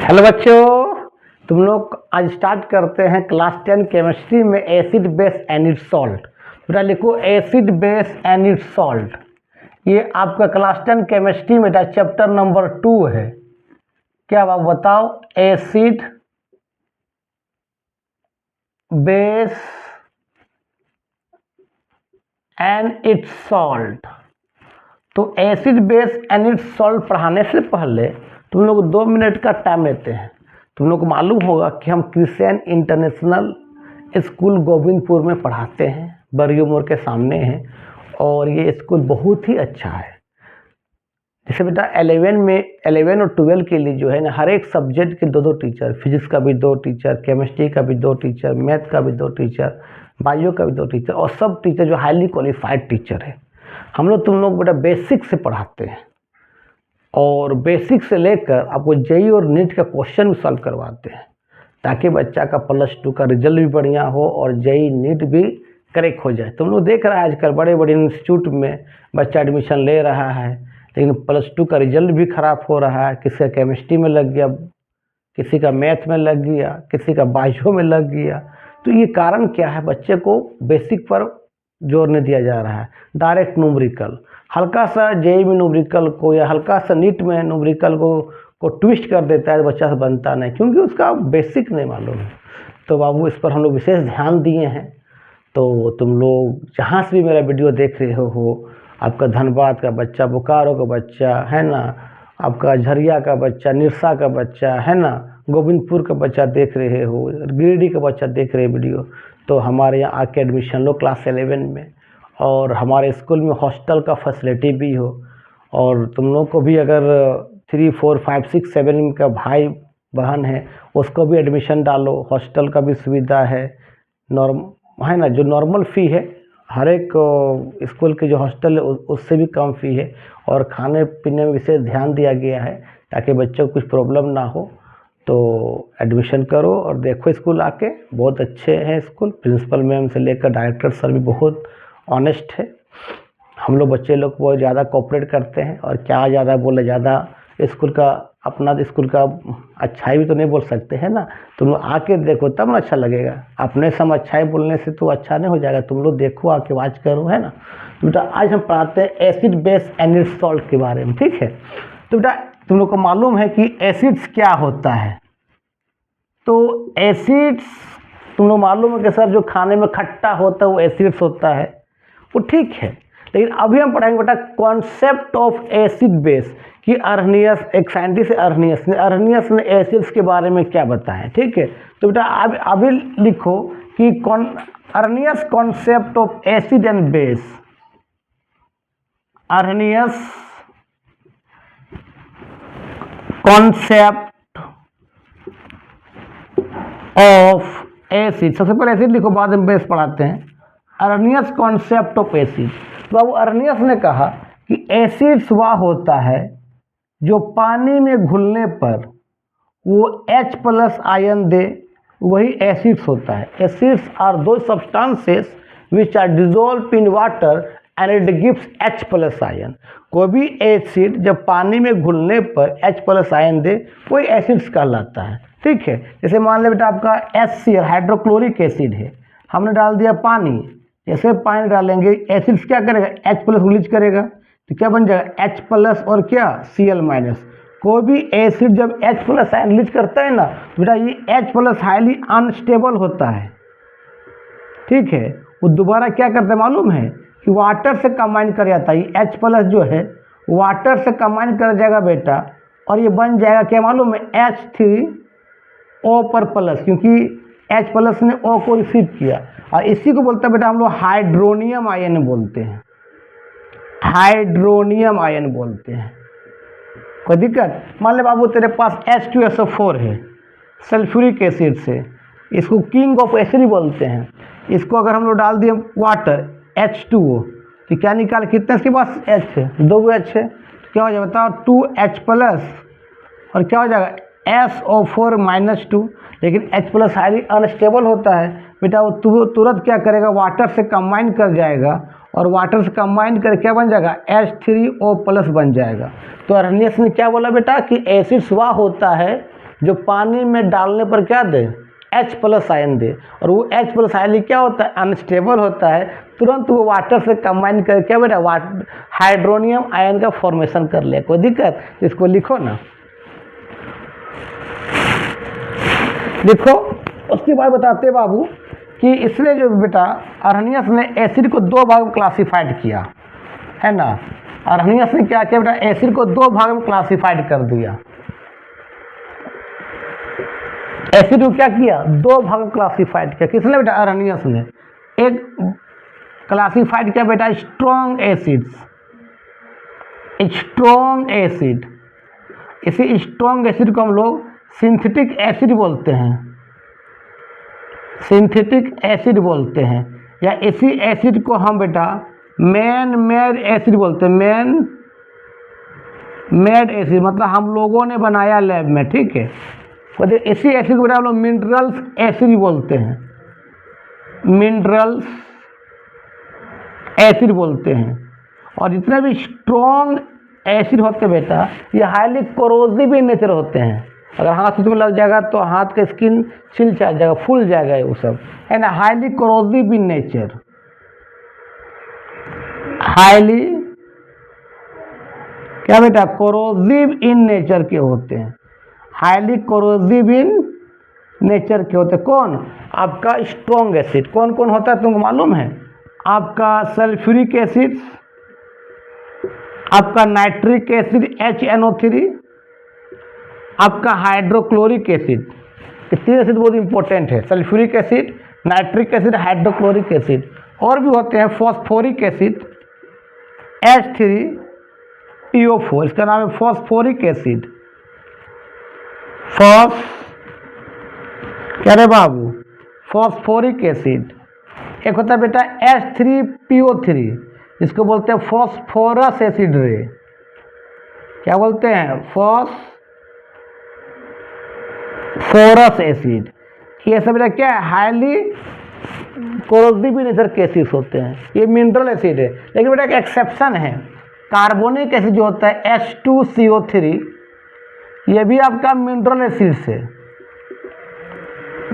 Hello बच्चों, तुम लोग आज स्टार्ट करते हैं क्लास 10 केमिस्ट्री में acid base and its salt. बेटा लिखो acid base and its salt. ये आपका क्लास 10 केमिस्ट्री में चैप्टर नंबर 2 है। क्या आप बताओ? Acid base and its salt. तो acid base and its salt पढ़ाने से पहले तुम लोग 2 मिनट का टाइम लेते हैं। तुम लोग को मालूम होगा कि हम क्रिश्चियन इंटरनेशनल स्कूल गोविंदपुर में पढ़ाते हैं, बरियो मोड़ के सामने है, और ये स्कूल बहुत ही अच्छा है। जैसे बेटा 11 और 12 के लिए जो है ना, हर एक सब्जेक्ट के 2 टीचर, फिजिक्स का भी 2 टीचर, केमिस्ट्री का भी 2 टीचर, मैथ का भी 2 टीचर, बायो का भी 2 टीचर, और सब टीचर जो हाईली क्वालिफाइड टीचर है। हम लोग तुम लोग बेटा बेसिक से पढ़ाते हैं, और बेसिक से लेकर आपको जेई और नीट का क्वेश्चन भी सॉल्व करवाते हैं, ताकि बच्चा का +2 का रिजल्ट भी बढ़िया हो और जेई नीट भी करेक्ट हो जाए। तुम लोग देख रहा है आजकल बड़े बड़े इंस्टीट्यूट में बच्चा एडमिशन ले रहा है, लेकिन +2 का रिजल्ट भी ख़राब हो रहा है। किसी का केमिस्ट्री में लग गया, किसी का मैथ में लग गया, किसी का बायो में लग गया। तो ये कारण क्या है? बच्चे को बेसिक पर जोर नहीं दिया जा रहा है। डायरेक्ट न्यूमेरिकल, हल्का सा जेई में न्यूमेरिकल को या हल्का सा नीट में न्यूमेरिकल को ट्विस्ट कर देता है, बच्चा से बनता नहीं, क्योंकि उसका बेसिक नहीं मालूम है। तो बाबू इस पर हम लोग विशेष ध्यान दिए हैं। तो तुम लोग जहाँ से भी मेरा वीडियो देख रहे हो, आपका धनबाद का बच्चा, बोकारो का बच्चा है ना, आपका झरिया का बच्चा, निरसा का बच्चा है ना, गोविंदपुर का बच्चा देख रहे हो, गिरिडीह का बच्चा देख रहे वीडियो, तो हमारे यहाँ आके एडमिशन लो क्लास 11 में। और हमारे स्कूल में हॉस्टल का फैसिलिटी भी हो, और तुम लोग को भी अगर 3, 4, 5, 6, 7 का भाई बहन है, उसको भी एडमिशन डालो। हॉस्टल का भी सुविधा है, है ना, जो नॉर्मल फ़ी है हर एक स्कूल के जो हॉस्टल है उससे भी कम फ़ी है, और खाने पीने में विशेष ध्यान दिया गया है ताकि बच्चों को कुछ प्रॉब्लम ना हो। तो एडमिशन करो और देखो स्कूल आके, बहुत अच्छे हैं स्कूल। प्रिंसिपल मैम से लेकर डायरेक्टर सर भी बहुत ऑनेस्ट है। हम लोग बच्चे लोग बहुत ज़्यादा कोऑपरेट करते हैं, और क्या ज़्यादा बोले, ज़्यादा स्कूल का, अपना स्कूल का अच्छाई भी तो नहीं बोल सकते हैं ना। तुम लोग आके देखो तब ना अच्छा लगेगा। अपने से हम अच्छाई बोलने से तो अच्छा नहीं हो जाएगा। तुम लोग देखो, आके वाच करो, है ना। तो बेटा आज हम पढ़ाते हैं acid base and its salt के बारे में, ठीक है। तो बेटा तुम लोग को मालूम है कि एसिड्स क्या होता है? तो एसिड्स तुम लोग मालूम है कि सर जो खाने में खट्टा होता है वो एसिड्स होता है, वो ठीक है। लेकिन अभी हम पढ़ाएंगे बेटा कॉन्सेप्ट ऑफ एसिड बेस, कि अर्नियस, एक साइंटिस्ट है अर्नियस ने एसिड्स के बारे में क्या बताया, ठीक है। तो बेटा अभी लिखो कि Arrhenius concept of acid and base. Arrhenius concept of acid, सबसे पहले एसिड लिखो, बाद में बेस पढ़ाते हैं। Arrhenius concept of acid. तो अब अर्नियस ने कहा कि एसिड्स वह होता है जो पानी में घुलने पर वो H+ आयन दे, वही एसिड्स होता है। Acids are the substances which are dissolve in water and it gives H+ ion. कोई भी एसिड जब पानी में घुलने पर H+ आयन दे, वही एसिड्स कहलाता है, ठीक है। जैसे मान ले बेटा आपका HCl हाइड्रोक्लोरिक एसिड है, हमने डाल दिया पानी, जैसे पानी डालेंगे एसिड्स क्या करेगा, H+ रिलीज करेगा, तो क्या बन जाएगा H+ और क्या Cl-। कोई भी एसिड जब H+ आयन रिलीज करता है ना, बेटा ये H+ हाईली अनस्टेबल होता है, ठीक है। वो दोबारा क्या करता है मालूम है, कि वाटर से कंबाइन कर जाता है। ये H+ जो है वाटर से कंबाइन कर जाएगा बेटा, और ये बन जाएगा क्या मालूम है, H3O पर प्लस, क्योंकि H+ ने O को रिसीव किया, और इसी को बोलते हैं बेटा हम लोग हाइड्रोनियम आयन बोलते हैं, हाइड्रोनियम आयन बोलते हैं। कोई दिक्कत? मान ले बाबू तेरे पास H2SO4 है सल्फ्यूरिक एसिड से, इसको किंग ऑफ एसिड बोलते हैं। इसको अगर हम लोग डाल दिए वाटर H2O, तो क्या निकाल, कितने इसके पास H है, 2 H है, तो क्या हो जाएगा बताओ, 2H+, और क्या हो जाएगा SO4-2। लेकिन H+ हाईली अनस्टेबल होता है बेटा, वो तुरंत क्या करेगा, वाटर से कंबाइन कर जाएगा, और वाटर से कंबाइन कर क्या बन जाएगा, H3O+ बन जाएगा। तो अर्नियस ने क्या बोला बेटा, कि एसिड्स वह होता है जो पानी में डालने पर क्या दे, H प्लस आयन दे, और वो H प्लस आयन क्या होता है, अनस्टेबल होता है, तुरंत वो वाटर से कंबाइन कर क्या बेटा हाइड्रोनियम आयन का फॉर्मेशन कर ले। कोई दिक्कत, इसको लिखो ना, लिखो। उसके बाद बताते बाबू कि इसने जो बेटा अर्नियस ने एसिड को दो भाग में क्लासिफाइड किया है ना। अर्नियस ने क्या किया बेटा, एसिड को दो भाग में क्लासिफाइड कर दिया। एसिड को क्या किया, दो भाग में क्लासिफाइड किया। किसने बेटा, अर्नियस ने। एक क्लासिफाइड किया बेटा स्ट्रॉन्ग एसिड्स, स्ट्रॉन्ग एसिड। इसी स्ट्रॉन्ग एसिड को हम लोग सिंथेटिक एसिड बोलते हैं, सिंथेटिक एसिड बोलते हैं, या इसी एसिड को हम बेटा मैन मेड एसिड बोलते हैं। मैन मेड एसिड मतलब हम लोगों ने बनाया लैब में, ठीक है। तो इसी एसिड को बेटा हम लोग मिनरल्स एसिड बोलते हैं, मिनरल्स एसिड बोलते हैं। और जितने भी स्ट्रॉन्ग एसिड होते हैं बेटा, ये हाईली कोरोसिव इन नेचर होते हैं। अगर हाथ में लग जाएगा तो हाथ का स्किन छिल जाएगा, फूल जाएगा, वो सब है ना। Highly corrosive in nature, highly क्या बेटा, कोरोसिव इन नेचर के होते हैं, हाईली कोरोसिव इन नेचर के होते हैं। कौन, आपका स्ट्रॉन्ग एसिड। कौन कौन होता है तुमको मालूम है, आपका सल्फ्यूरिक एसिड, आपका नाइट्रिक एसिड HNO3, आपका हाइड्रोक्लोरिक एसिड। ये तीन एसिड बहुत इंपॉर्टेंट है, sulphuric acid, nitric acid, hydrochloric acid. और भी होते हैं फॉस्फोरिक एसिड H3PO4, इसका नाम है फॉस्फोरिक एसिड। क्या रे बाबू, फॉस्फोरिक एसिड। एक होता है बेटा H3PO3, इसको बोलते हैं फॉस्फोरस एसिड रे। क्या बोलते हैं, फॉस्फोरस एसिड। ये सब बेटा क्या है, हाईली कोरोसिव नेचर के एसिड होते हैं। ये मिनरल एसिड है, लेकिन बेटा एक एक्सेप्शन है, कार्बोनिक एसिड जो होता है H2CO3, ये भी आपका मिनरल एसिड से,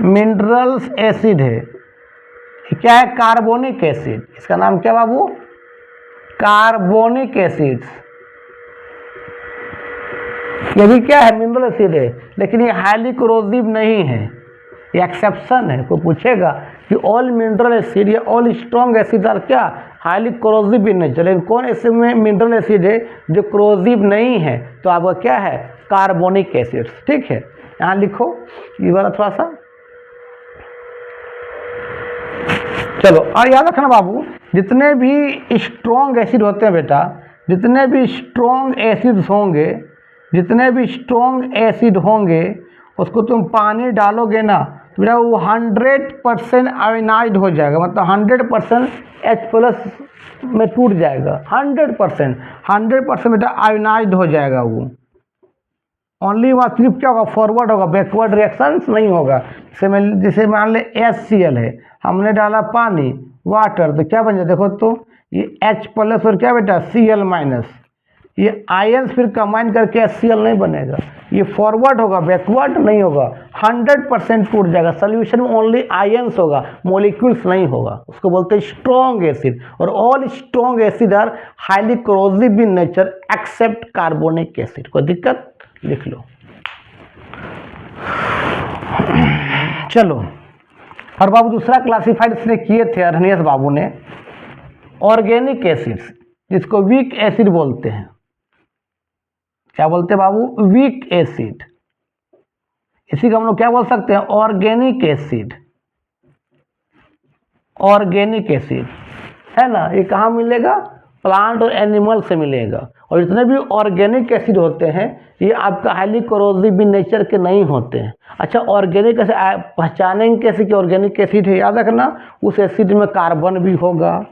मिनरल्स एसिड है। क्या है, कार्बोनिक एसिड। इसका नाम क्या बाबू, कार्बोनिक एसिड। ये भी क्या है, मिनरल एसिड है, लेकिन ये हाईली कोरोसिव नहीं है, ये एक्सेप्शन है। कोई पूछेगा कि ऑल मिनरल एसिड या ऑल स्ट्रॉन्ग एसिड आर क्या, हाईली कोरोसिव इन नेचर, लेकिन कौन ऐसे में मिनरल एसिड है जो कोरोसिव नहीं है, तो आपका क्या है, कार्बोनिक एसिड। ठीक है, यहाँ लिखो ये वाला थोड़ा सा। चलो, और याद रखना बाबू, जितने भी स्ट्रॉन्ग एसिड होते हैं बेटा, जितने भी स्ट्रॉन्ग एसिड्स होंगे, जितने भी स्ट्रॉन्ग एसिड होंगे, उसको तुम पानी डालोगे ना तो बेटा वो 100% आयोनाइज्ड हो जाएगा, मतलब 100% H+ में टूट जाएगा। 100% बेटा आयोनाइज्ड हो जाएगा वो। ओनली वहाँ सिर्फ क्या होगा, फॉरवर्ड होगा, बैकवर्ड रिएक्शंस नहीं होगा। जैसे मान ले HCl है, हमने डाला पानी, वाटर, तो क्या बन जाए, देखो तो ये H+ और क्या बेटा Cl-, ये आयंस फिर कंबाइन करके HCl नहीं बनेगा, ये फॉरवर्ड होगा, बैकवर्ड नहीं होगा, 100% टूट जाएगा। सोल्यूशन में ओनली आयंस होगा, मॉलिक्यूल्स नहीं होगा, उसको बोलते हैं स्ट्रॉन्ग एसिड। और all strong acid are highly corrosive in nature except carbonic acid. कोई दिक्कत, लिख लो। चलो, और बाबू दूसरा क्लासिफाइड इसने किए थे अर्नियस बाबू ने, ऑर्गेनिक एसिड्स, जिसको वीक एसिड बोलते हैं। क्या बोलते हैं बाबू, वीक एसिड। इसी को हम लोग क्या बोल सकते हैं, ऑर्गेनिक एसिड। ऑर्गेनिक एसिड है ना, ये कहाँ मिलेगा, प्लांट और एनिमल से मिलेगा। और जितने भी ऑर्गेनिक एसिड होते हैं ये आपका हाईली कोरोसिव इन नेचर के नहीं होते हैं। अच्छा, ऑर्गेनिक एसिड पहचानेंगे कैसे कि ऑर्गेनिक एसिड है, याद रखना उस एसिड में कार्बन भी होगा,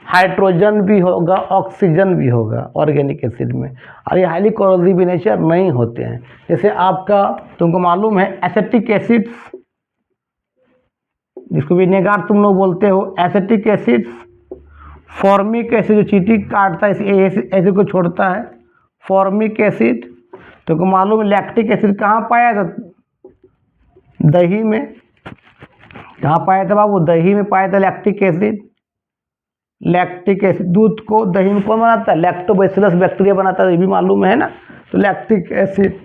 हाइड्रोजन भी होगा, ऑक्सीजन भी होगा ऑर्गेनिक एसिड में, और ये हाईली कोरोसिव इन नेचर नहीं होते हैं। जैसे आपका तुमको मालूम है एसिटिक एसिड्स, जिसको विनेगार तुम लोग बोलते हो, एसिटिक एसिड्स, फॉर्मिक एसिड जो चींटी काटता है इस एसिड को छोड़ता है, फॉर्मिक एसिड। तुमको मालूम है लैक्टिक एसिड कहाँ पाया जाता, दही में कहाँ पाया था बाबू, दही में पाया था लैक्टिक एसिड। लैक्टिक एसिड दूध को दही में कौन बनाता है, लैक्टोबैसिलस बैक्टीरिया बनाता है, ये भी मालूम है ना। तो लैक्टिक एसिड।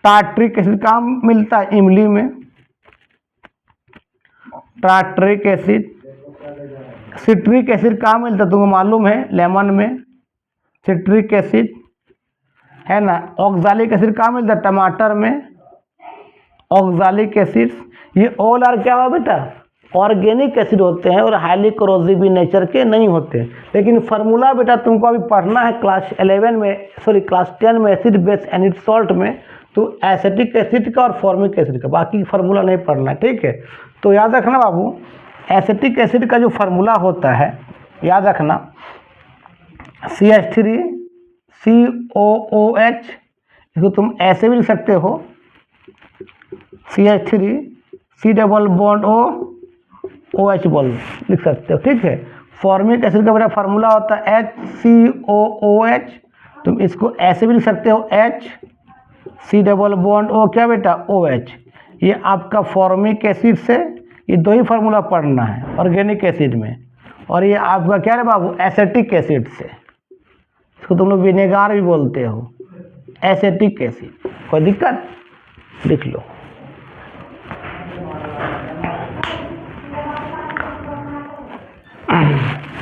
टार्ट्रिक एसिड कहाँ मिलता है, इमली में। Tartaric acid. सिट्रिक एसिड कहाँ मिलता है तुमको मालूम है, लेमन में। सिट्रिक एसिड है ना। ऑक्सालिक एसिड कहाँ मिलता है, टमाटर में। Oxalic acid. ये ऑल आर क्या हुआ बेटा, ऑर्गेनिक एसिड होते हैं और हाईली कोरोसिव भी नेचर के नहीं होते। लेकिन फार्मूला बेटा तुमको अभी पढ़ना है क्लास 11 में, सॉरी क्लास 10 में, acid base and its salt में, तो एसिटिक एसिड का और फॉर्मिक एसिड का, बाकी फार्मूला नहीं पढ़ना है, ठीक है। तो याद रखना बाबू, एसिटिक एसिड का जो फार्मूला होता है, याद रखना, CH3 COOH, इसको तुम ऐसे भी लिख सकते हो, CH3 C double bond OH bond लिख सकते हो, ठीक है। फॉर्मिक एसिड का बेटा फार्मूला होता है HCOOH, तुम इसको ऐसे भी लिख सकते हो, H C double bond O क्या बेटा, OH। ये आपका फॉर्मिक एसिड से, ये दो ही फार्मूला पढ़ना है ऑर्गेनिक एसिड में। और ये आपका क्या है बाबू, एसिटिक एसिड से, इसको तुम लोग विनेगार भी बोलते हो, एसिटिक एसिड। कोई दिक्कत, लिख लो।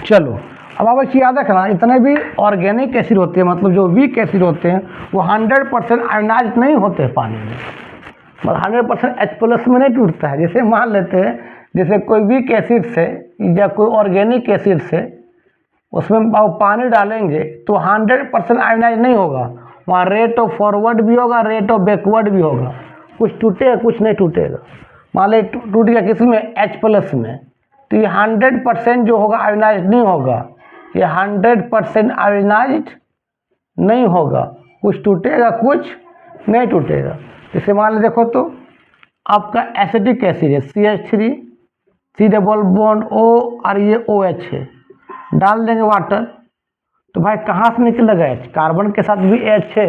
चलो अब आप याद रखना, इतने भी ऑर्गेनिक एसिड होते हैं, मतलब जो वीक एसिड होते हैं, वो 100% आयोनाइज नहीं होते पानी में, मतलब 100% H+ में नहीं टूटता है। जैसे मान लेते हैं, जैसे कोई वीक एसिड से या कोई ऑर्गेनिक एसिड से उसमें पानी डालेंगे तो 100% आयोनाइज नहीं होगा, वहाँ रेट ऑफ फॉरवर्ड भी होगा, रेट ऑफ बैकवर्ड भी होगा, कुछ टूटेगा कुछ नहीं टूटेगा। मान लो टूट गया किस में, H+ में, तो ये 100% जो होगा आयोनाइज नहीं होगा, ये 100% आयोनाइज नहीं होगा, कुछ टूटेगा कुछ नहीं टूटेगा। जैसे मान लो देखो तो आपका एसिटिक एसिड है, CH3 C double bond O और ये OH है, डाल देंगे वाटर, तो भाई कहाँ से निकलेगा H, कार्बन के साथ भी H है,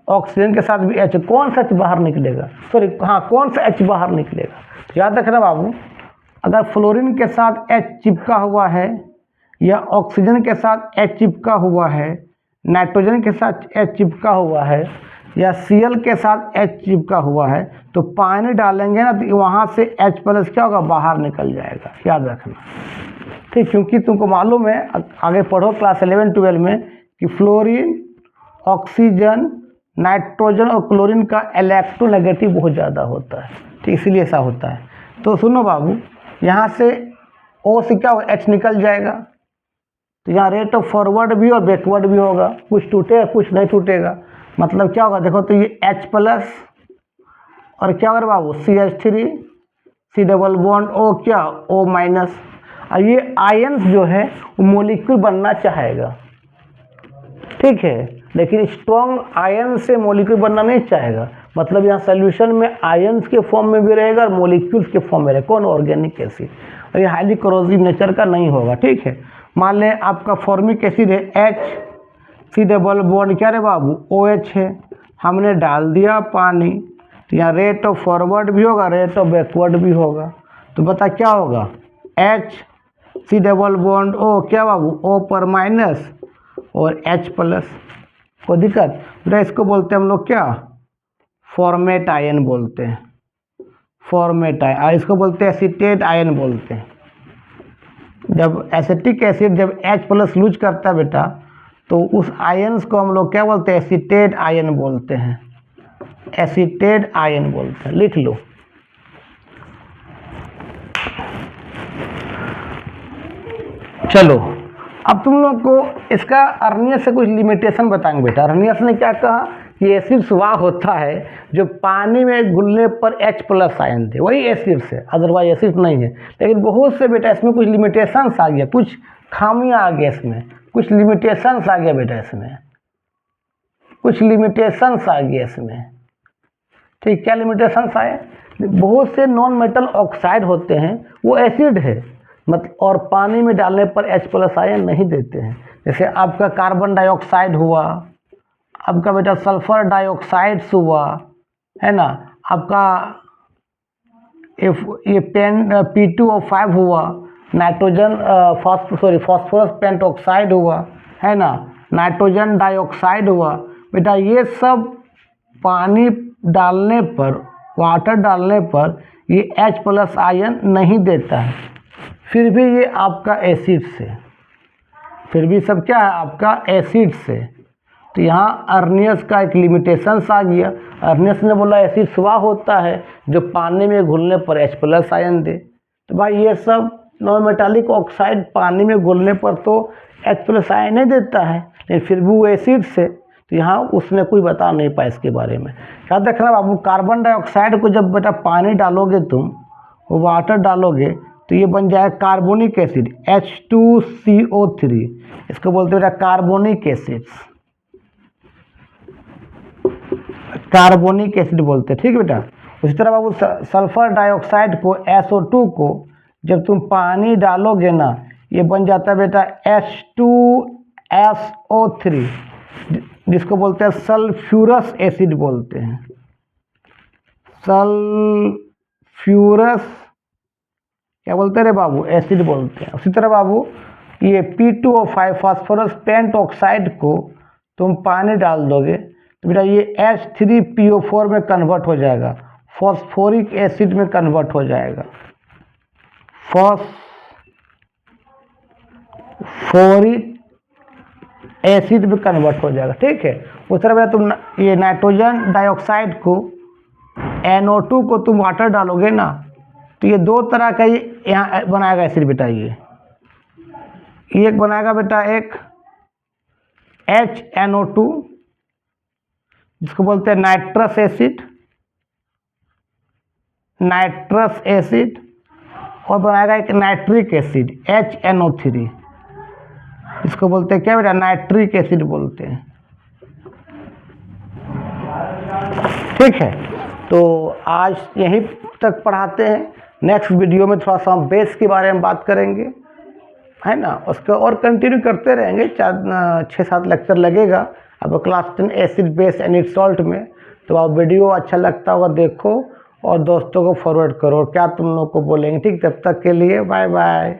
ऑक्सीजन के साथ भी H है, कौन सा H बाहर निकलेगा, सॉरी हाँ कौन सा H बाहर निकलेगा। तो याद रखना बाबू, अगर फ्लोरीन के साथ H चिपका हुआ है या ऑक्सीजन के साथ H चिपका हुआ है, नाइट्रोजन के साथ H चिपका हुआ है या Cl के साथ H चिपका हुआ है, तो पानी डालेंगे ना तो वहाँ से H+ क्या होगा, बाहर निकल जाएगा, याद रखना, ठीक। क्योंकि तुमको मालूम है, आगे पढ़ो क्लास 11-12 में, कि फ्लोरीन, ऑक्सीजन, नाइट्रोजन और क्लोरीन का इलेक्ट्रोनेगेटिव बहुत ज़्यादा होता है, ठीक, इसीलिए ऐसा होता है। तो सुनो बाबू, यहाँ से O से क्या होगा, H निकल जाएगा, तो यहाँ रेट ऑफ फॉरवर्ड भी और बैकवर्ड भी होगा, कुछ टूटेगा कुछ नहीं टूटेगा। मतलब क्या होगा देखो, तो ये H+ और क्या होगा बाबू, CH3 C double bond O क्या, O-। और ये आयंस जो है वो मोलिक्यूल बनना चाहेगा, ठीक है, लेकिन स्ट्रॉन्ग आयन से मोलिक्यूल बनना नहीं चाहेगा। मतलब यहाँ सोल्यूशन में आयंस के फॉर्म में भी रहेगा और मोलिक्यूल्स के फॉर्म में रहेगा, कौन, ऑर्गेनिक एसिड, और ये हाईली कोरोसिव नेचर का नहीं होगा, ठीक है। मान लें आपका फॉर्मिक एसिड है, H C डबल बॉन्ड क्या रे बाबू, OH है, हमने डाल दिया पानी, तो यहाँ रेट ऑफ फॉरवर्ड भी होगा, रेट ऑफ बैकवर्ड भी होगा, तो बता क्या होगा, H C double bond O क्या बाबू, O पर माइनस और H+। कोई दिक्कत बेटा, इसको बोलते हैं हम लोग क्या, फॉर्मेट आयन बोलते हैं, फॉर्मेट आयन, इसको बोलते हैं एसीटेट आयन बोलते हैं। जब एसिटिक एसिड जब H+ लूज करता है बेटा, तो उस आयन्स को हम लोग क्या बोलते हैं, एसीटेट आयन बोलते हैं, एसीटेट आयन बोलते हैं, लिख लो। चलो अब तुम लोग को इसका अर्नियस से कुछ लिमिटेशन बताएंगे बेटा। अर्नियस ने क्या कहा कि एसिड वह होता है जो पानी में घुलने पर H+ आयन थे, वही एसिड से, अदरवाइज एसिड नहीं है। लेकिन बहुत से बेटा इसमें कुछ लिमिटेशंस आ गया, कुछ खामियां आ गया इसमें, कुछ लिमिटेशंस आ गया बेटा इसमें, कुछ लिमिटेशंस आ गया इसमें, ठीक। क्या लिमिटेशंस आए, बहुत से नॉन मेटल ऑक्साइड होते हैं वो एसिड है, मतलब और पानी में डालने पर H+ आयन नहीं देते हैं। जैसे आपका कार्बन डाइऑक्साइड हुआ, आपका बेटा सल्फर डाइऑक्साइड्स हुआ, है ना, आपका ये पेन P2O5 हुआ, नाइट्रोजन फॉस्फोरस पेंटॉक्साइड हुआ, है ना, नाइट्रोजन डाइऑक्साइड हुआ। बेटा ये सब पानी डालने पर, वाटर डालने पर ये H+ आयन नहीं देता है, फिर भी ये आपका एसिड से, फिर भी सब क्या है आपका एसिड से। तो यहाँ अर्नियस का एक लिमिटेशंस आ गया। अर्नियस ने बोला एसिड वह होता है जो पानी में घुलने पर H+ आयन दे। तो भाई ये सब नॉन मेटालिक ऑक्साइड पानी में घुलने पर तो H+ आयन नहीं देता है, लेकिन फिर भी वो एसिड से। तो यहाँ उसने कुछ बता नहीं पाया इसके बारे में। याद रखना बाबू, कार्बन डाइऑक्साइड को जब बेटा पानी डालोगे तुम, वो वाटर डालोगे तो ये बन जाएगा कार्बोनिक एसिड H2CO3, इसको बोलते हैं बेटा कार्बोनिक एसिड, कार्बोनिक एसिड बोलते हैं। ठीक है बेटा। उसी तरह बाबू सल्फर डाइऑक्साइड को SO2 को जब तुम पानी डालोगे ना, ये बन जाता है बेटा H2SO3, जिसको बोलते हैं सल्फ्यूरस एसिड बोलते हैं, सल्फ्यूरस क्या बोलते हैं रे बाबू, एसिड बोलते हैं। उसी तरह बाबू ये P2O5 फास्फोरस पेंटॉक्साइड को तुम पानी डाल दोगे तो बेटा ये H3PO4 में कन्वर्ट हो जाएगा, फॉस्फोरिक एसिड में कन्वर्ट हो जाएगा, फॉस्फोरिक एसिड में कन्वर्ट हो जाएगा। ठीक है। उस तरह बेटा तुम ये नाइट्रोजन डाइऑक्साइड को NO2 को तुम वाटर डालोगे ना, तो ये दो तरह का ये यहाँ बनाएगा एसिड बेटा। ये एक बनाएगा बेटा एक HNO2, जिसको बोलते हैं नाइट्रस एसिड, नाइट्रस एसिड, और बनाएगा एक नाइट्रिक एसिड HNO3, इसको बोलते हैं क्या बेटा, नाइट्रिक एसिड बोलते हैं। ठीक है। तो आज यहीं तक पढ़ाते हैं। नेक्स्ट वीडियो में थोड़ा सा हम बेस के बारे में बात करेंगे, है ना, उसको और कंटिन्यू करते रहेंगे। 6-7 लेक्चर लगेगा अब class 10 acid base and its salt में। तो आप वीडियो अच्छा लगता होगा देखो और दोस्तों को फॉरवर्ड करो, क्या तुम लोग को बोलेंगे। ठीक, तब तक के लिए बाय बाय।